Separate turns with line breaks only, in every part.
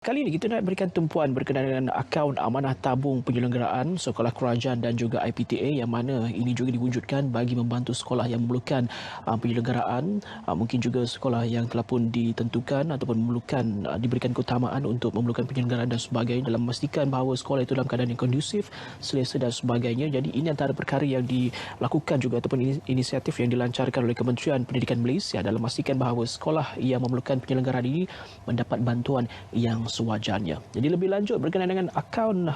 Kali ini kita nak berikan tumpuan berkenaan dengan akaun amanah tabung penyelenggaraan sekolah kerajaan dan juga IPTA yang mana ini juga diwujudkan bagi membantu sekolah yang memerlukan penyelenggaraan, mungkin juga sekolah yang telah pun ditentukan ataupun memerlukan diberikan keutamaan untuk memerlukan penyelenggaraan dan sebagainya dalam memastikan bahawa sekolah itu dalam keadaan yang kondusif, selesa dan sebagainya. Jadi ini antara perkara yang dilakukan juga ataupun inisiatif yang dilancarkan oleh Kementerian Pendidikan Malaysia dalam memastikan bahawa sekolah yang memerlukan penyelenggaraan ini mendapat bantuan yang sewajarnya. Jadi lebih lanjut berkenaan dengan akaun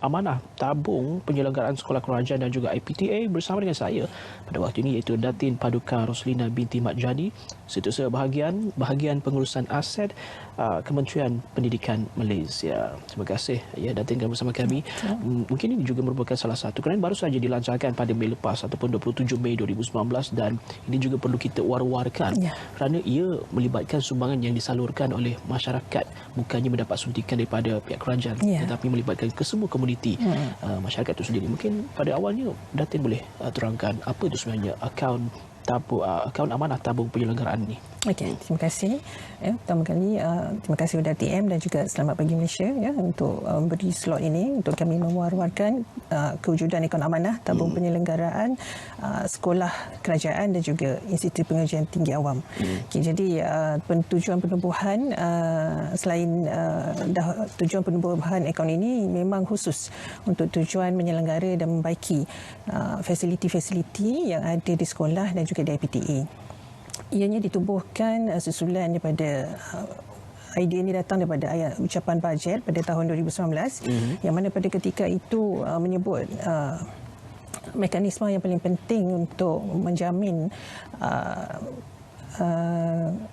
amanah tabung penyelenggaraan sekolah kerajaan dan juga IPTA bersama dengan saya pada waktu ini iaitu Datin Paduka Roslina binti Mat Jadi, Setiausaha bahagian pengurusan aset Kementerian Pendidikan Malaysia. Terima kasih ya Datin kerana bersama kami. Mungkin ini juga merupakan salah satu kerana baru saja dilancarkan pada Mei lepas ataupun 27 Mei 2019 dan ini juga perlu kita war-warkan kerana ia melibatkan sumbangan yang disalurkan oleh masyarakat, bukannya mendapat suntikan daripada pihak kerajaan tetapi melibatkan ke semua komuniti masyarakat itu sendiri. Mungkin pada awalnya Datin boleh terangkan apa itu sebenarnya akaun amanah tabung penyelenggaraan ini.
Okey, terima kasih. Pertama kali terima kasih kepada TM dan juga Selamat Pagi Malaysia untuk beri slot ini untuk kami memwar-warkan kewujudan akaun amanah tabung penyelenggaraan sekolah kerajaan dan juga Institut Pengajian Tinggi Awam. Okay, jadi tujuan penubuhan selain tujuan penubuhan akaun ini memang khusus untuk tujuan menyelenggara dan membaiki fasiliti-fasiliti yang ada di sekolah dan juga di IPTA. Ianya ditubuhkan susulan daripada idea ini datang daripada ucapan bajet pada tahun 2019 yang mana pada ketika itu menyebut mekanisme yang paling penting untuk menjamin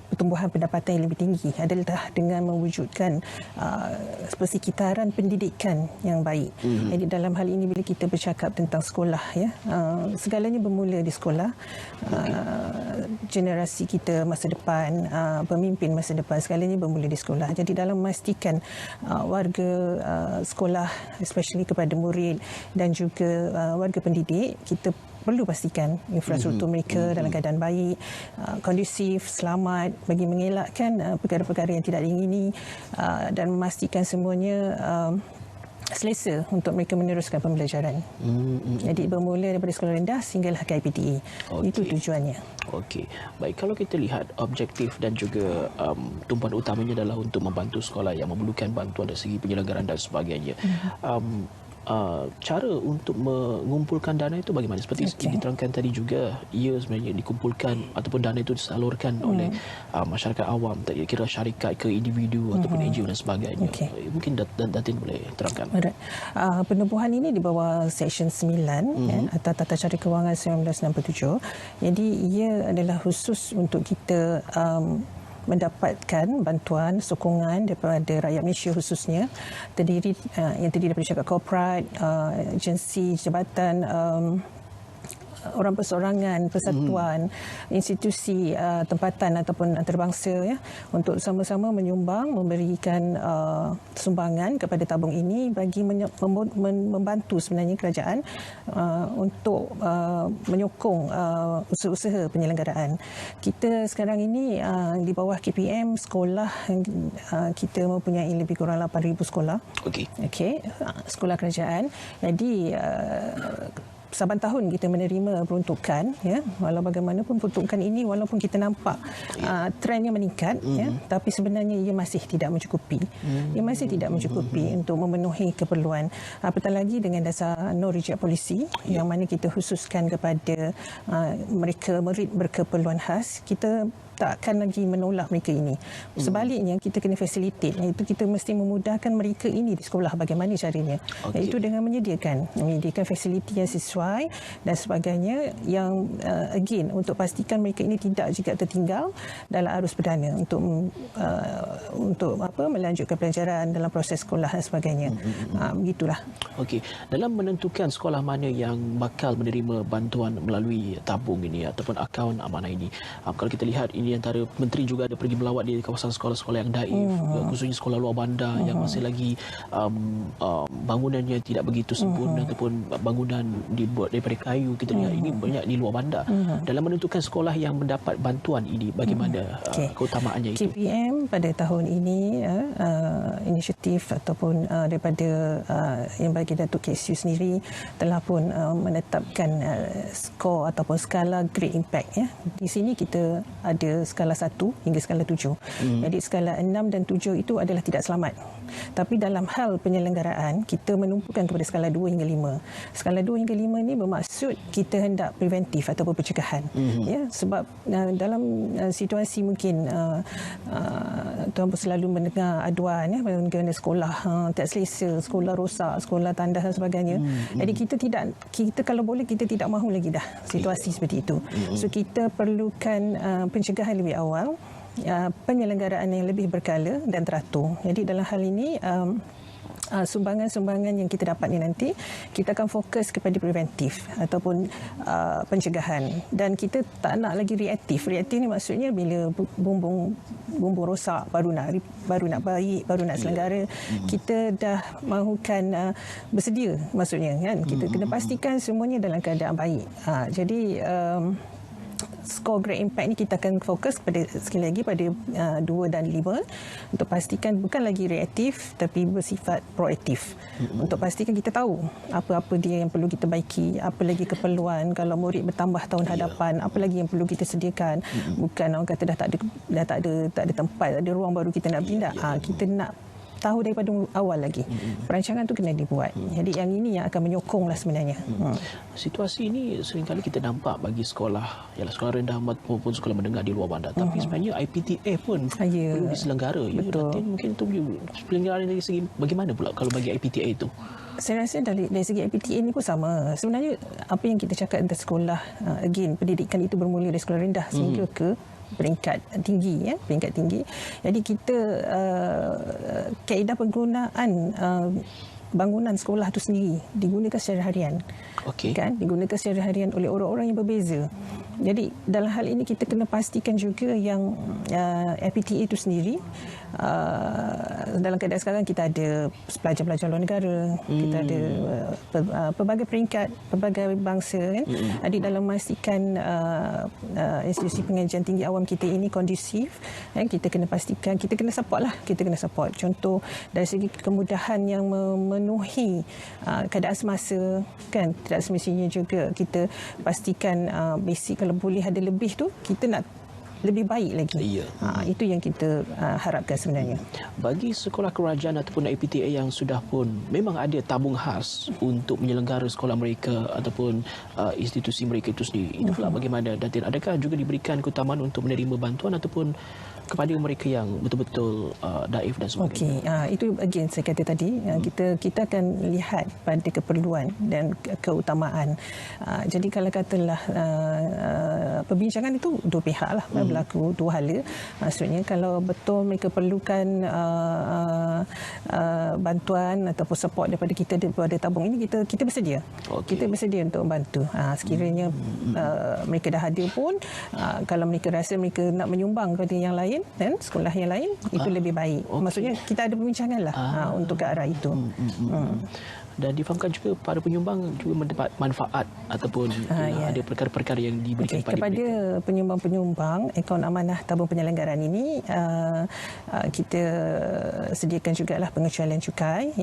pertumbuhan pendapatan yang lebih tinggi adalah dengan mewujudkan persekitaran pendidikan yang baik. Jadi dalam hal ini bila kita bercakap tentang sekolah segalanya bermula di sekolah. Generasi kita masa depan, pemimpin masa depan segalanya bermula di sekolah. Jadi dalam memastikan warga sekolah, especially kepada murid dan juga warga pendidik, kita perlu pastikan infrastruktur mereka dalam keadaan baik, kondusif, selamat bagi mengelakkan perkara-perkara yang tidak diingini dan memastikan semuanya selesa untuk mereka meneruskan pembelajaran. Jadi bermula daripada sekolah rendah sehinggalah ke IPTA. Itu tujuannya.
Okey. Baik, kalau kita lihat objektif dan juga tumpuan utamanya adalah untuk membantu sekolah yang memerlukan bantuan dari segi penyelenggaraan dan sebagainya. Cara untuk mengumpulkan dana itu bagaimana? Seperti diterangkan tadi juga, ia sebenarnya dikumpulkan ataupun dana itu disalurkan oleh masyarakat awam, tak kira syarikat ke individu ataupun NGO dan sebagainya. Mungkin Datin boleh terangkan.
Penubuhan ini di bawah Seksyen 9 atau Tata Cara Kewangan 1967. Jadi ia adalah khusus untuk kita mendapatkan bantuan sokongan daripada rakyat Malaysia khususnya yang terdiri daripada syarikat korporat, agensi, jabatan, orang perseorangan, persatuan, institusi tempatan ataupun antarabangsa untuk sama-sama menyumbang, memberikan sumbangan kepada tabung ini bagi membantu sebenarnya kerajaan untuk menyokong usaha-usaha penyelenggaraan. Kita sekarang ini di bawah KPM sekolah kita mempunyai lebih kurang 8,000 sekolah. Sekolah kerajaan. Jadi saban tahun kita menerima peruntukan walau bagaimanapun peruntukan ini walaupun kita nampak trendnya meningkat tapi sebenarnya ia masih tidak mencukupi. Ia masih tidak mencukupi untuk memenuhi keperluan, apatah lagi dengan dasar no reject policy yang mana kita khususkan kepada mereka murid berkeperluan khas. Kita tak akan lagi menolak mereka ini. Sebaliknya kita kena facilitate, iaitu kita mesti memudahkan mereka ini di sekolah. Bagaimana caranya? Iaitu dengan menyediakan fasiliti yang sesuai dan sebagainya yang again untuk pastikan mereka ini tidak juga tertinggal dalam arus perdana untuk melanjutkan pelajaran dalam proses sekolah dan sebagainya. Begitulah.
Okey, dalam menentukan sekolah mana yang bakal menerima bantuan melalui tabung ini ataupun akaun amanah ini, kalau kita lihat ini ini antara menteri juga ada pergi melawat di kawasan sekolah-sekolah yang daif, khususnya sekolah luar bandar yang masih lagi bangunannya tidak begitu sempurna ataupun bangunan dibuat daripada kayu. Kita lihat ini banyak di luar bandar. Dalam menentukan sekolah yang mendapat bantuan ini, bagaimana keutamaannya itu?
KPM pada tahun ini inisiatif ataupun daripada yang bagi Datuk KSU sendiri telah pun menetapkan skor ataupun skala Great Impact. Di sini kita ada skala 1 hingga skala 7. Jadi skala 6 dan 7 itu adalah tidak selamat. Tapi dalam hal penyelenggaraan, kita menumpukan kepada skala 2 hingga 5. Skala 2 hingga 5 ini bermaksud kita hendak preventif ataupun pencegahan. Sebab dalam situasi mungkin tuan pun selalu mendengar aduan mengenai sekolah tak selesa, sekolah rosak, sekolah tandas dan sebagainya. Jadi kita kalau boleh kita tidak mahu lagi dah situasi seperti itu. So kita perlukan pencegahan lebih awal, penyelenggaraan yang lebih berkala dan teratur. Jadi dalam hal ini sumbangan-sumbangan yang kita dapat ni nanti kita akan fokus kepada preventif ataupun pencegahan, dan kita tak nak lagi reaktif. Reaktif ni maksudnya bila bumbung rosak baru nak baik, baru nak selenggara. Kita dah mahukan bersedia, maksudnya kan kita kena pastikan semuanya dalam keadaan baik. Jadi skor Great Impact ni kita akan fokus sekali lagi pada 2 dan 5 untuk pastikan bukan lagi reaktif tapi bersifat proaktif. Untuk pastikan kita tahu apa-apa dia yang perlu kita baiki, apa lagi keperluan kalau murid bertambah tahun hadapan, apa lagi yang perlu kita sediakan. Bukan orang kata dah tak ada tempat, tak ada ruang baru kita nak bertindak. Kita nak tahu daripada awal lagi. Perancangan tu kena dibuat. Jadi yang ini yang akan menyokonglah sebenarnya.
Situasi ini seringkali kita nampak bagi sekolah, ialah sekolah rendah maupun sekolah menengah di luar bandar. Tapi sebenarnya IPTA pun perlu diselenggara.
Betul.
Mungkin itu penyelenggaraan dari segi bagaimana pula kalau bagi IPTA itu?
Saya rasa dari segi IPTA ini pun sama. Sebenarnya apa yang kita cakap tentang sekolah, pendidikan itu bermula dari sekolah rendah sehingga ke peringkat tinggi, peringkat tinggi. Jadi kita kaedah penggunaan bangunan sekolah itu sendiri digunakan secara harian. Kan digunakan secara harian oleh orang-orang yang berbeza. Jadi dalam hal ini kita kena pastikan juga yang IPTA itu sendiri dalam keadaan sekarang kita ada pelajar-pelajar luar negara, kita ada pelbagai peringkat, pelbagai bangsa kan. Jadi dalam memastikan institusi pengajian tinggi awam kita ini kondusif, kita kena pastikan, kita kena support lah, kita kena support. Contoh dari segi kemudahan yang memenuhi keadaan semasa kan, tidak semestinya juga kita pastikan basic kalau boleh ada lebih tu kita nak lebih baik lagi. Itu yang kita harapkan sebenarnya.
Bagi sekolah kerajaan ataupun IPTA yang sudah pun memang ada tabung khas untuk menyelenggara sekolah mereka ataupun institusi mereka itu sendiri, itu pula bagaimana, Datin? Adakah juga diberikan keutamaan untuk menerima bantuan ataupun kepada mereka yang betul-betul daif dan sebagainya?
Itu again saya kata tadi, kita akan lihat pada keperluan dan keutamaan. Jadi kalau katalah perbincangan itu dua pihak lah, berlaku dua hala. Maksudnya kalau betul mereka perlukan bantuan ataupun support daripada kita daripada tabung ini, kita bersedia. Kita bersedia untuk membantu. Sekiranya mereka dah ada pun, kalau mereka rasa mereka nak menyumbang kepada yang lain dan sekolah yang lain, itu lebih baik. Maksudnya kita ada perbincangan lah untuk ke arah itu.
Dan difahamkan juga para penyumbang juga mendapat manfaat ataupun ada perkara-perkara yang diberikan
kepada penyumbang-penyumbang akaun amanah tabung penyelenggaraan ini, kita sediakan jugalah pengecualian cukai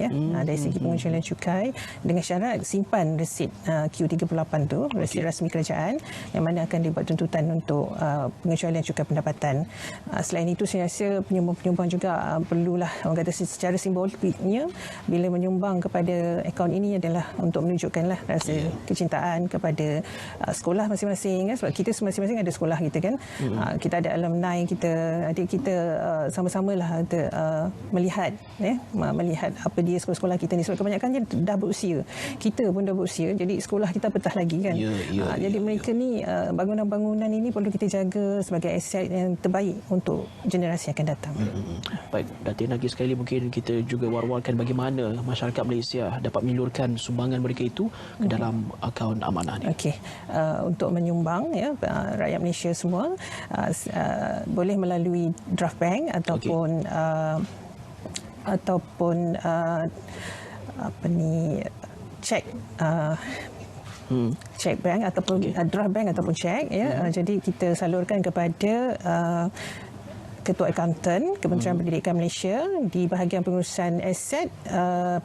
dari segi pengecualian cukai dengan syarat simpan resit Q38 tu, resit rasmi kerajaan yang mana akan dibuat tuntutan untuk pengecualian cukai pendapatan. Selain itu saya rasa penyumbang-penyumbang juga perlulah, orang kata secara simboliknya, bila menyumbang kepada akaun ini adalah untuk menunjukkanlah rasa kecintaan kepada sekolah masing-masing kan, sebab kita masing-masing ada sekolah kita kan. Kita ada alumni kita, adik kita sama-samalah melihat apa dia sekolah-sekolah kita ni, sebab kebanyakannya dah berusia, kita pun dah berusia, jadi sekolah kita petah lagi kan. Jadi mereka ni bangunan-bangunan ini perlu kita jaga sebagai aset yang terbaik untuk generasi yang akan datang.
Baik, Datin, lagi sekali mungkin kita juga war-warkan bagaimana masyarakat Malaysia dapat dapat menyalurkan sumbangan mereka itu ke dalam akaun amanah ni?
Okey, untuk menyumbang ya rakyat Malaysia semua boleh melalui draft bank ataupun cek cek bank ataupun draft bank ataupun cek ya. Jadi kita salurkan kepada Ketua Akauntan Kementerian Pendidikan Malaysia di bahagian pengurusan aset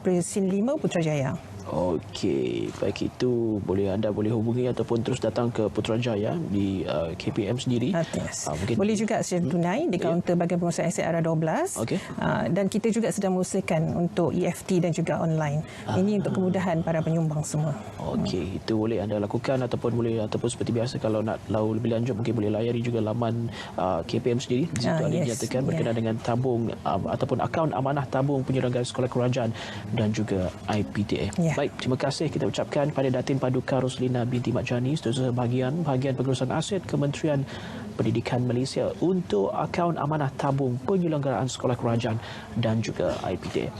Presin 5 Putrajaya.
Okey, baik, itu anda boleh hubungi ataupun terus datang ke Putrajaya di KPM sendiri.
Yes. Boleh juga secara tunai di kaunter bahagian pengurusan aset ARA 12.
Okey.
Dan kita juga sedang mengusahakan untuk EFT dan juga online. Ini untuk kemudahan para penyumbang semua.
Okey, itu boleh anda lakukan ataupun seperti biasa kalau nak tahu lebih lanjut mungkin boleh layari juga laman KPM sendiri. Di situ ada dinyatakan berkenaan dengan tabung ataupun akaun amanah tabung penyelenggaraan sekolah kerajaan dan juga IPTA. Baik, terima kasih kita ucapkan pada Datin Paduka Roslina binti Mat Jani, Setiausaha bahagian pengurusan aset Kementerian Pendidikan Malaysia untuk akaun amanah tabung penyelenggaraan sekolah kerajaan dan juga IPTA.